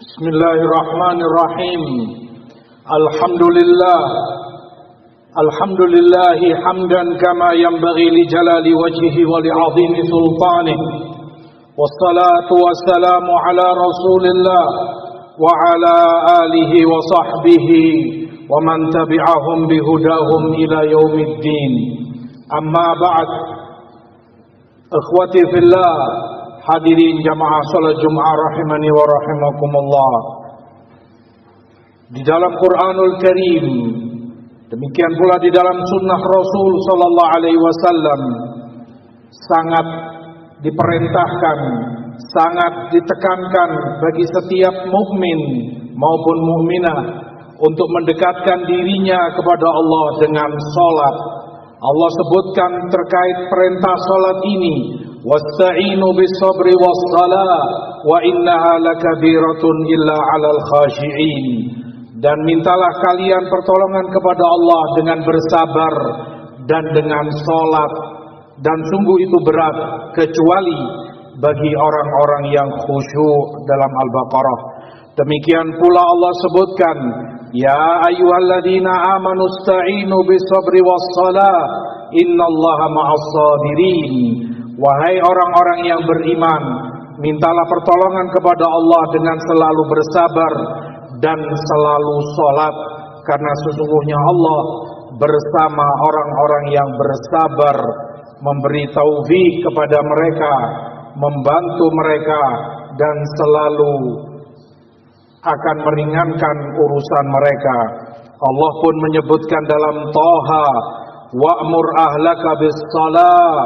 Bismillahirrahmanirrahim. Alhamdulillahi hamdan kama yanbaghi li jalali wajhihi wa li 'azimi sultanihi. Wassalatu wassalamu ala Rasulillah wa ala alihi wa sahbihi wa man tabi'ahum bihudahum ila yaumiddin. Amma ba'd. Ikhwati fillah, hadirin jamaah salat Jumat rahimani wa rahimakumullah. Di dalam Quranul Karim, demikian pula di dalam sunnah Rasul sallallahu alaihi wasallam, sangat diperintahkan, sangat ditekankan bagi setiap mukmin maupun mukminah untuk mendekatkan dirinya kepada Allah dengan salat. Allah sebutkan terkait perintah salat ini, wasta'inu bis-sabri was-salah wa innaha lakabiratun illa 'alal khashi'in. Dan mintalah kalian pertolongan kepada Allah dengan bersabar dan dengan salat, dan sungguh itu berat kecuali bagi orang-orang yang khusyuk dalam Al-Baqarah. Demikian pula Allah sebutkan, ya ayyuhalladzina amanu ista'inu bis-sabri was-salah innallaha ma'as-sabirin. Wahai orang-orang yang beriman, mintalah pertolongan kepada Allah dengan selalu bersabar dan selalu salat, karena sesungguhnya Allah bersama orang-orang yang bersabar, memberi taufik kepada mereka, membantu mereka, dan selalu akan meringankan urusan mereka. Allah pun menyebutkan dalam Thaha, wa'mur ahlaka bis-salah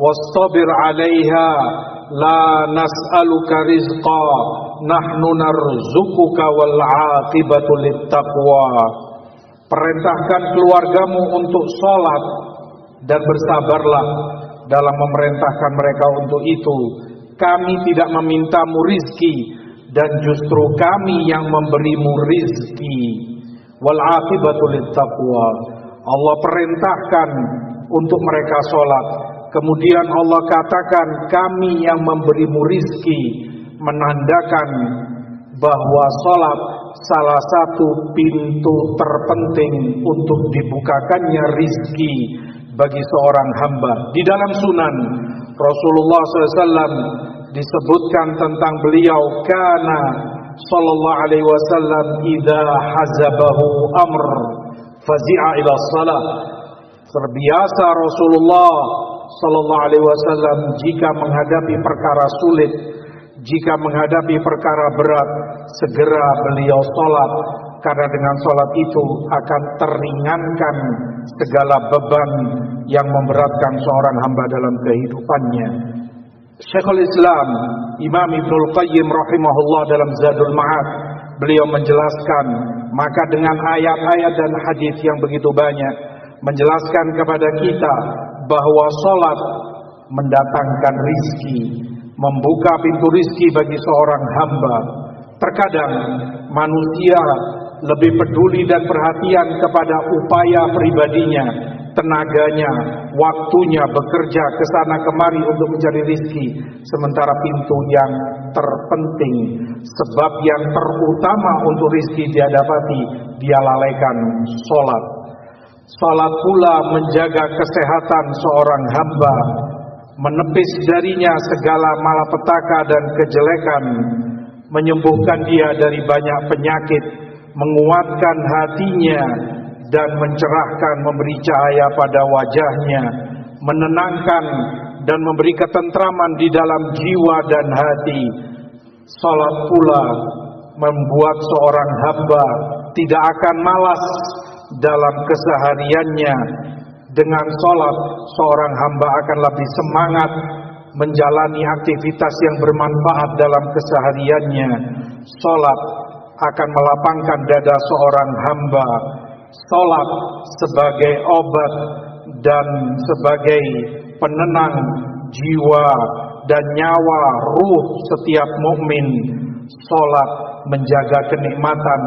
wastabir 'alaiha la nas'aluka rizqa nahnu narzuquka wal 'aqibatu littaqwa. Perintahkan keluargamu untuk salat dan bersabarlah dalam memerintahkan mereka untuk itu. Kami tidak memintamu rizki, dan justru kami yang memberimu rizki. Wal 'aqibatu littaqwa. Allah perintahkan untuk mereka salat. Kemudian Allah katakan kami yang memberimu rizki, menandakan bahwa salat salah satu pintu terpenting untuk dibukakannya rizki bagi seorang hamba. Di dalam Sunan Rasulullah SAW disebutkan tentang beliau, kana sallallahu alaihi wasallam idza hazabahu amr fazi'a ila shalah. Terbiasa Rasulullah sallallahu alaihi wasallam jika menghadapi perkara sulit, jika menghadapi perkara berat, segera beliau salat, karena dengan salat itu akan teringankan segala beban yang memberatkan seorang hamba dalam kehidupannya. Syekhul Islam Imam Ibnul Qayyim rahimahullah dalam Zadul Ma'ad, beliau menjelaskan, maka dengan ayat-ayat dan hadis yang begitu banyak menjelaskan kepada kita bahwa salat mendatangkan rizki, membuka pintu rizki bagi seorang hamba. Terkadang manusia lebih peduli dan perhatian kepada upaya pribadinya, tenaganya, waktunya bekerja ke sana kemari untuk mencari rizki, sementara pintu yang terpenting, sebab yang terutama untuk rizki dia dapati, dia lalaikan salat. Salat pula menjaga kesehatan seorang hamba, menepis darinya segala malapetaka dan kejelekan, menyembuhkan dia dari banyak penyakit, menguatkan hatinya dan mencerahkan, memberi cahaya pada wajahnya, menenangkan dan memberi ketentraman di dalam jiwa dan hati. Salat pula membuat seorang hamba tidak akan malas dalam kesehariannya. Dengan salat, seorang hamba akan lebih semangat menjalani aktivitas yang bermanfaat dalam kesehariannya. Salat akan melapangkan dada seorang hamba. Salat sebagai obat dan sebagai penenang jiwa dan nyawa ruh setiap mukmin. Salat menjaga kenikmatan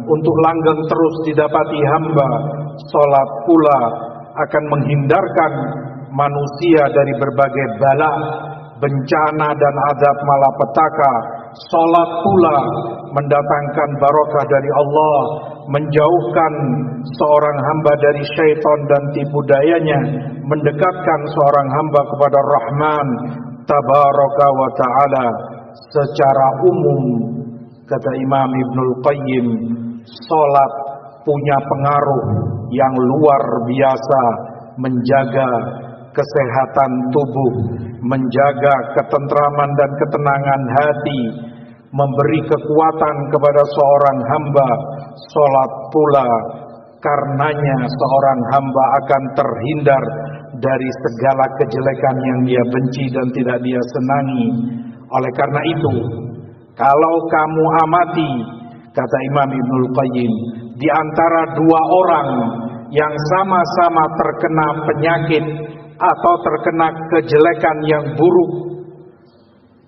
untuk langgeng terus didapati hamba. Salat pula akan menghindarkan manusia dari berbagai bala, bencana dan azab malapetaka Salat pula mendatangkan barokah dari Allah, menjauhkan seorang hamba dari syaitan dan tipu dayanya, mendekatkan seorang hamba kepada Rahman Tabaraka wa Ta'ala. Secara umum, kata Imam Ibnul Qayyim, salat punya pengaruh yang luar biasa menjaga kesehatan tubuh, menjaga ketentraman dan ketenangan hati, memberi kekuatan kepada seorang hamba. Salat pula karenanya seorang hamba akan terhindar dari segala kejelekan yang dia benci dan tidak dia senangi. Oleh karena itu, kalau kamu amati, kata Imam Ibnul Qayyim, di antara dua orang yang sama-sama terkena penyakit atau terkena kejelekan yang buruk,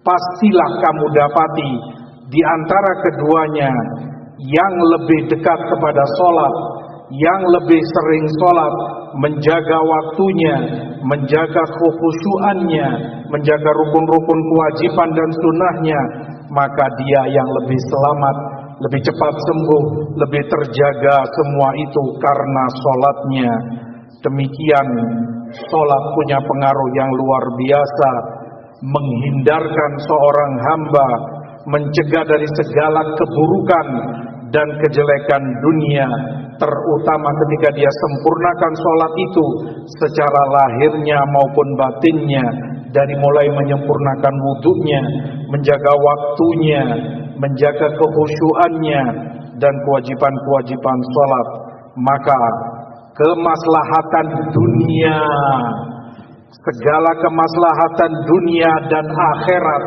pastilah kamu dapati di antara keduanya yang lebih dekat kepada sholat, yang lebih sering sholat, menjaga waktunya, menjaga kekhusyuannya, menjaga rukun-rukun kewajiban dan sunnahnya, maka dia yang lebih selamat, lebih cepat sembuh, lebih terjaga semua itu karena sholatnya. Demikian sholat punya pengaruh yang luar biasa, menghindarkan seorang hamba, mencegah dari segala keburukan dan kejelekan dunia, terutama ketika dia sempurnakan sholat itu secara lahirnya maupun batinnya, dari mulai menyempurnakan wudhunya, menjaga waktunya, menjaga kekhusyuannya dan kewajiban-kewajiban sholat. Maka kemaslahatan dunia, segala kemaslahatan dunia dan akhirat,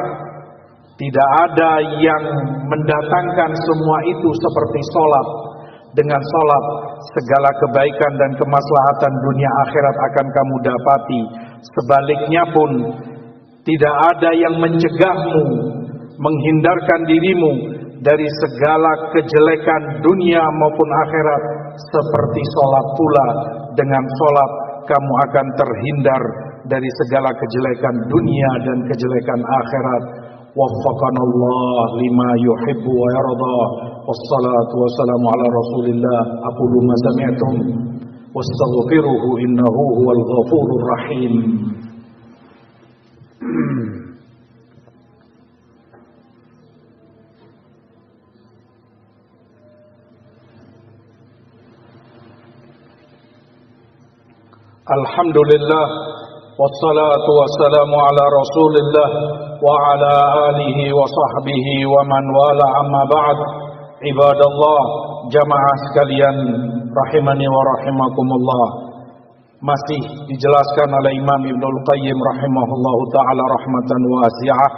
tidak ada yang mendatangkan semua itu seperti sholat. Dengan sholat, segala kebaikan dan kemaslahatan dunia akhirat akan kamu dapati. Sebaliknya pun, tidak ada yang mencegahmu, menghindarkan dirimu dari segala kejelekan dunia maupun akhirat seperti sholat pula. Dengan sholat, kamu akan terhindar dari segala kejelekan dunia dan kejelekan akhirat. Waffaqanallah lima yuhibbu wa yarda. Wassalatu wassalamu ala Rasulillah. Aqulu ma sami'tum wastaghfiruhu innahu huwal ghafurur rahim. Alhamdulillah wassalatu wassalamu ala Rasulillah wa ala alihi wa sahbihi wa man wala, amma ba'd. Ibadallah, jamaah sekalian rahimani wa rahimakumullah. Masih dijelaskan oleh Imam Ibnul Qayyim rahimahullahu ta'ala rahmatan wasi'ah,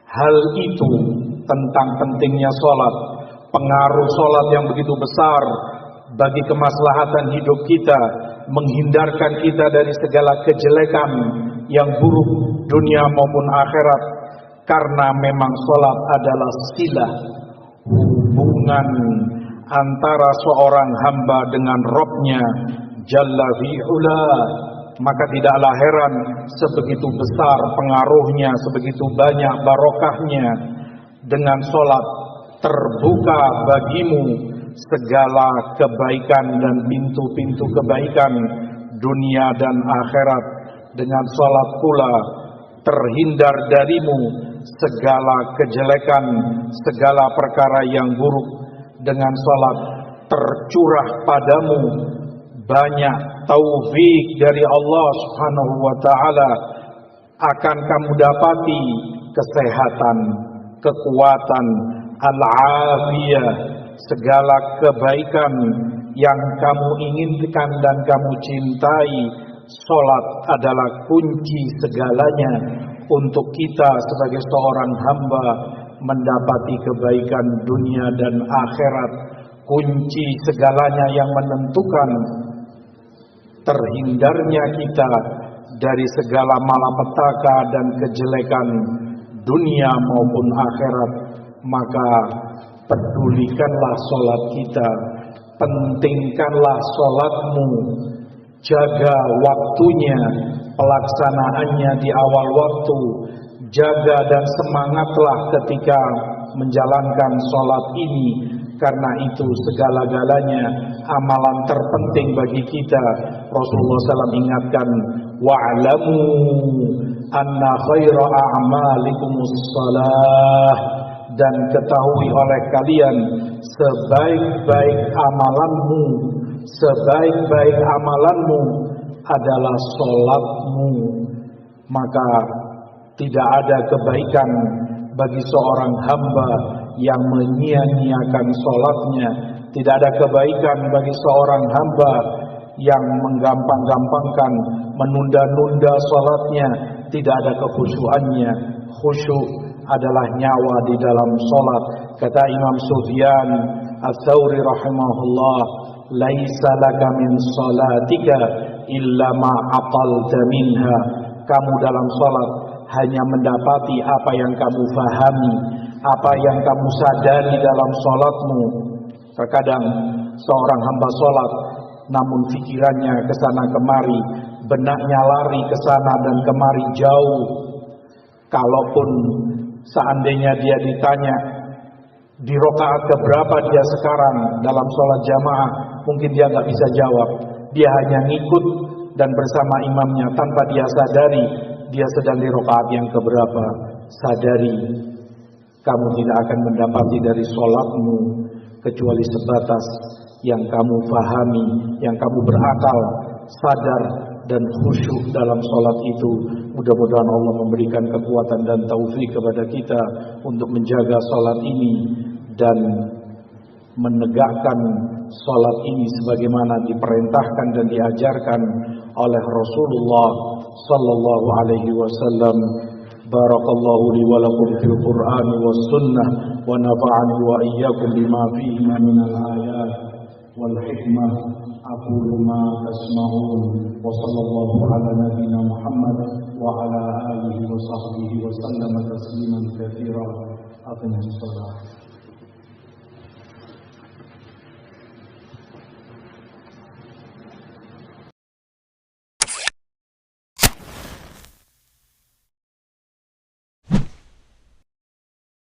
hal itu tentang pentingnya sholat, pengaruh sholat yang begitu besar bagi kemaslahatan hidup kita, menghindarkan kita dari segala kejelekan yang buruk dunia maupun akhirat. Karena memang sholat adalah silah, hubungan antara seorang hamba dengan Rabb-nya Jalla fi'ula. Maka tidaklah heran sebegitu besar pengaruhnya, sebegitu banyak barokahnya. Dengan sholat terbuka bagimu segala kebaikan dan pintu-pintu kebaikan dunia dan akhirat. Dengan sholat pula terhindar darimu segala kejelekan, segala perkara yang buruk. Dengan sholat tercurah padamu banyak taufik dari Allah Subhanahu wa ta'ala. Akan kamu dapati kesehatan, kekuatan, al-afiyah, segala kebaikan yang kamu inginkan dan kamu cintai. Salat adalah kunci segalanya untuk kita sebagai seorang hamba mendapati kebaikan dunia dan akhirat. Kunci segalanya yang menentukan terhindarnya kita dari segala malapetaka dan kejelekan dunia maupun akhirat. Maka pedulikanlah sholat kita, pentingkanlah sholatmu, jaga waktunya, pelaksanaannya di awal waktu, jaga dan semangatlah ketika menjalankan sholat ini, karena itu segala-galanya amalan terpenting bagi kita. Rasulullah SAW ingatkan, wa'lamu anna khaira a'malikumus shalah, dan ketahui oleh kalian sebaik-baik amalanmu adalah sholatmu. Maka tidak ada kebaikan bagi seorang hamba yang menyia-nyiakan sholatnya. Tidak ada kebaikan bagi seorang hamba yang menggampang-gampangkan, menunda-nunda sholatnya. Tidak ada kekhusyuannya. Khusyuk adalah nyawa di dalam sholat. Kata Imam Sufyan Ats-Tsauri rahimahullah, laisa laka min sholatika illa ma aqalta minha. Kamu dalam sholat hanya mendapati apa yang kamu fahami, apa yang kamu sadari dalam sholatmu. Terkadang seorang hamba sholat, namun pikirannya kesana kemari, benaknya lari kesana dan kemari jauh. Kalaupun seandainya dia ditanya di rakaat keberapa dia sekarang dalam sholat jamaah, mungkin dia nggak bisa jawab. Dia hanya ngikut dan bersama imamnya tanpa dia sadari dia sedang di rakaat yang keberapa. Sadari, kamu tidak akan mendapati dari sholatmu kecuali sebatas yang kamu fahami, yang kamu berakal, sadar dan khusyuk dalam sholat itu. Mudah-mudahan Allah memberikan kekuatan dan taufik kepada kita untuk menjaga sholat ini dan menegakkan sholat ini sebagaimana diperintahkan dan diajarkan oleh Rasulullah sallallahu alaihi wasallam. Barakallahu li wa lakum fil Qur'ani was sunnah wa nafa'ani wa iyyakum bima fihi minal ayat wal hikmah. Aqulu ma tasma'un wa sallallahu ala nabiyyina Muhammad wa ala alihi wa sahbihi wa sallama tasliman katsira. Aqimus shalah.